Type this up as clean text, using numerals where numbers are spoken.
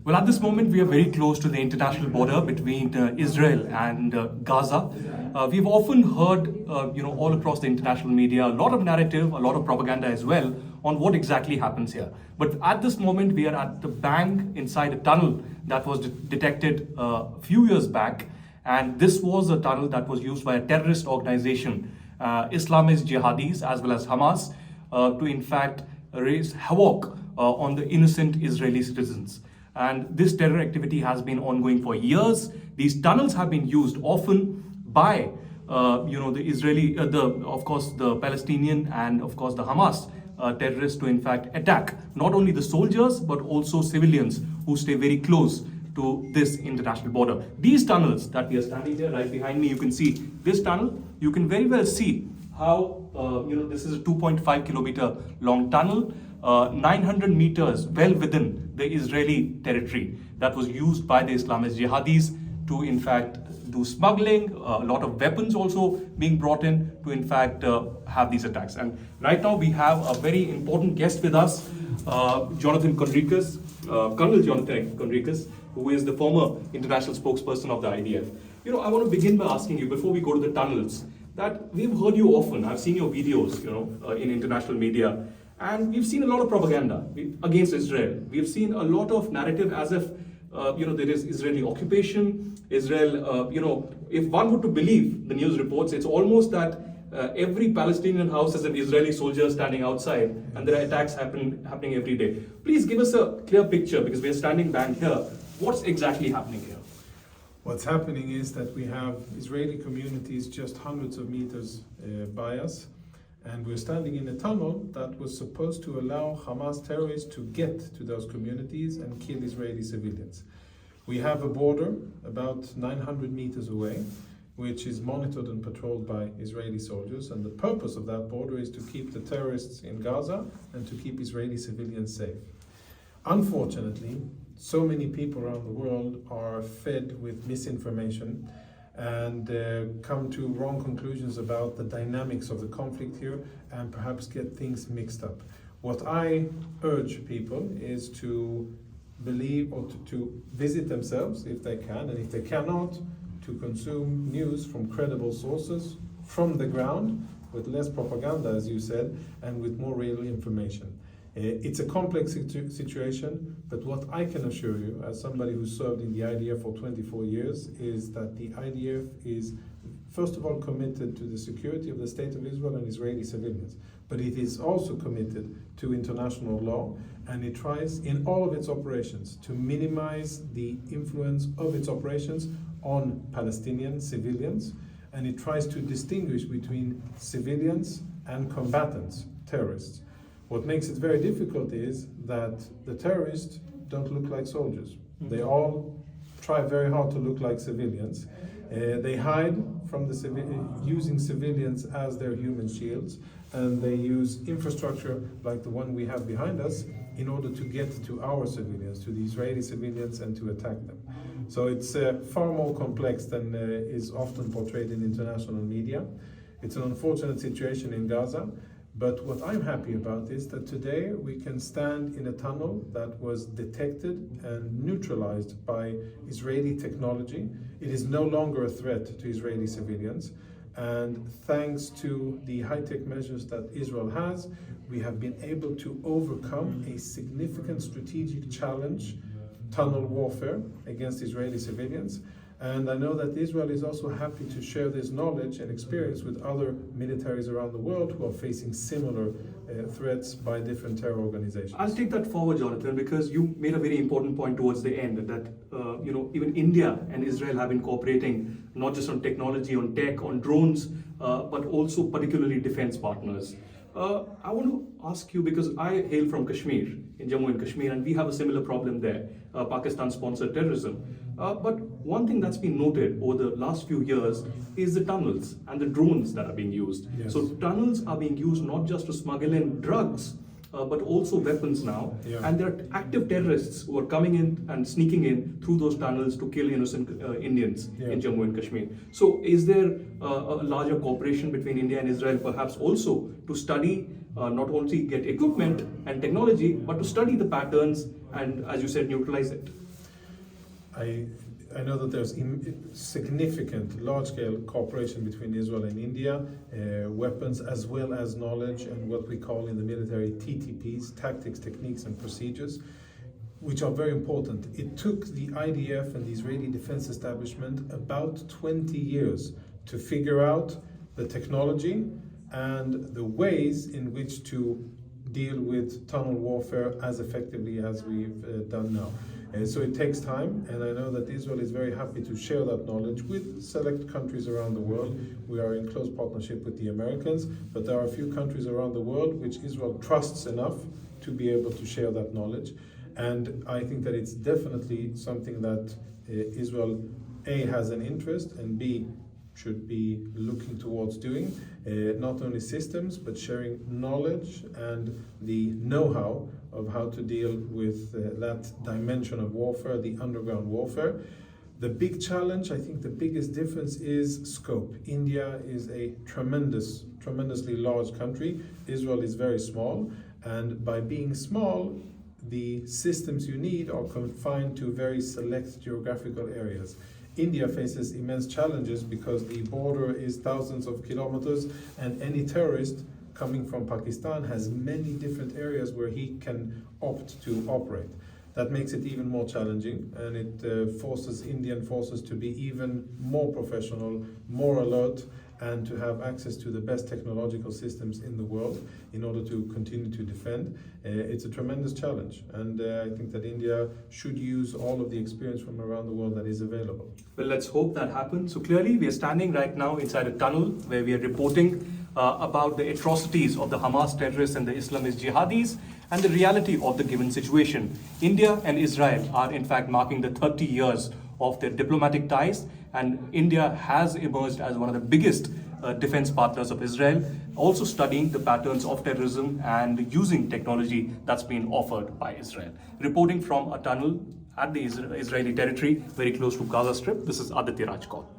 Well, at this moment, we are very close to the international border between Israel and Gaza. We've often heard, all across the international media, a lot of narrative, a lot of propaganda as well on what exactly happens here. But at this moment, we are at the bank inside a tunnel that was detected a few years back. And this was a tunnel that was used by a terrorist organization, Islamic Jihadis, as well as Hamas, to in fact raise havoc on the innocent Israeli citizens. And this terror activity has been ongoing for years. These tunnels have been used often by, the Israeli, of course, the Palestinian and of course the Hamas terrorists to in fact attack not only the soldiers but also civilians who stay very close to this international border. These tunnels that we are standing here right behind me, you can see this tunnel. You can very well see how, this is a 2.5 kilometer long tunnel. 900 meters well within the Israeli territory that was used by the Islamic Jihadis to in fact do smuggling, a lot of weapons also being brought in to in fact have these attacks. And right now we have a very important guest with us, Jonathan Conricus, Colonel Jonathan Conricus, who is the former international spokesperson of the IDF. I want to begin by asking you, before we go to the tunnels, that we've heard you often, I've seen your videos, in international media, and we've seen a lot of propaganda against Israel. We've seen a lot of narrative as if, there is Israeli occupation. Israel, if one were to believe the news reports, it's almost that every Palestinian house is an Israeli soldier standing outside, and there are attacks happening every day. Please give us a clear picture, because we're standing back here. What's exactly happening here? What's happening is that we have Israeli communities just hundreds of meters by us. And we're standing in a tunnel that was supposed to allow Hamas terrorists to get to those communities and kill Israeli civilians. We have a border about 900 meters away, which is monitored and patrolled by Israeli soldiers. And the purpose of that border is to keep the terrorists in Gaza and to keep Israeli civilians safe. Unfortunately, so many people around the world are fed with misinformation and come to wrong conclusions about the dynamics of the conflict here and perhaps get things mixed up. What I urge people is to believe or to visit themselves if they can, and if they cannot, to consume news from credible sources from the ground with less propaganda, as you said, and with more real information. It's a complex situation, but what I can assure you, as somebody who served in the IDF for 24 years, is that the IDF is, first of all, committed to the security of the State of Israel and Israeli civilians. But it is also committed to international law, and it tries, in all of its operations, to minimize the influence of its operations on Palestinian civilians, and it tries to distinguish between civilians and combatants, terrorists. What makes it very difficult is that the terrorists don't look like soldiers. They all try very hard to look like civilians. They hide from the using civilians as their human shields, and they use infrastructure like the one we have behind us in order to get to our civilians, to the Israeli civilians, and to attack them. So it's far more complex than is often portrayed in international media. It's an unfortunate situation in Gaza. But what I'm happy about is that today we can stand in a tunnel that was detected and neutralized by Israeli technology. It is no longer a threat to Israeli civilians. And thanks to the high-tech measures that Israel has, we have been able to overcome a significant strategic challenge, tunnel warfare against Israeli civilians. And I know that Israel is also happy to share this knowledge and experience with other militaries around the world who are facing similar threats by different terror organizations. I'll take that forward, Jonathan, because you made a very important point towards the end that, even India and Israel have been cooperating not just on technology, on tech, on drones, but also particularly defense partners. I want to ask you, because I hail from Kashmir, in Jammu and Kashmir, and we have a similar problem there, Pakistan-sponsored terrorism. But one thing that's been noted over the last few years is the tunnels and the drones that are being used. Yes. So tunnels are being used not just to smuggle in drugs, but also weapons now. Yeah. And there are active terrorists who are coming in and sneaking in through those tunnels to kill innocent Indians in Jammu and Kashmir. So is there a larger cooperation between India and Israel, perhaps also to study, not only get equipment and technology, but to study the patterns and, as you said, neutralize it? I know that there's significant, large-scale cooperation between Israel and India, weapons as well as knowledge and what we call in the military TTPs, tactics, techniques and procedures, which are very important. It took the IDF and the Israeli Defense Establishment about 20 years to figure out the technology and the ways in which to deal with tunnel warfare as effectively as we've done now. So it takes time, and I know that Israel is very happy to share that knowledge with select countries around the world. We are in close partnership with the Americans, but there are a few countries around the world which Israel trusts enough to be able to share that knowledge. And I think that it's definitely something that Israel, A, has an interest, and B, should be looking towards doing, not only systems, but sharing knowledge and the know-how of how to deal with that dimension of warfare, the underground warfare. The big challenge, I think the biggest difference is scope. India is a tremendously large country. Israel is very small, and by being small, the systems you need are confined to very select geographical areas. India faces immense challenges because the border is thousands of kilometers, and any terrorist coming from Pakistan has many different areas where he can opt to operate. That makes it even more challenging, and it forces Indian forces to be even more professional, more alert, and to have access to the best technological systems in the world in order to continue to defend. It's a tremendous challenge, and I think that India should use all of the experience from around the world that is available. Well, let's hope that happens. So clearly, we are standing right now inside a tunnel where we are reporting about the atrocities of the Hamas terrorists and the Islamist jihadis and the reality of the given situation. India and Israel are in fact marking the 30 years of their diplomatic ties, and India has emerged as one of the biggest defense partners of Israel, also studying the patterns of terrorism and using technology that's been offered by Israel. Reporting from a tunnel at the Israeli territory, very close to Gaza Strip, this is Aditya Raj Kaul.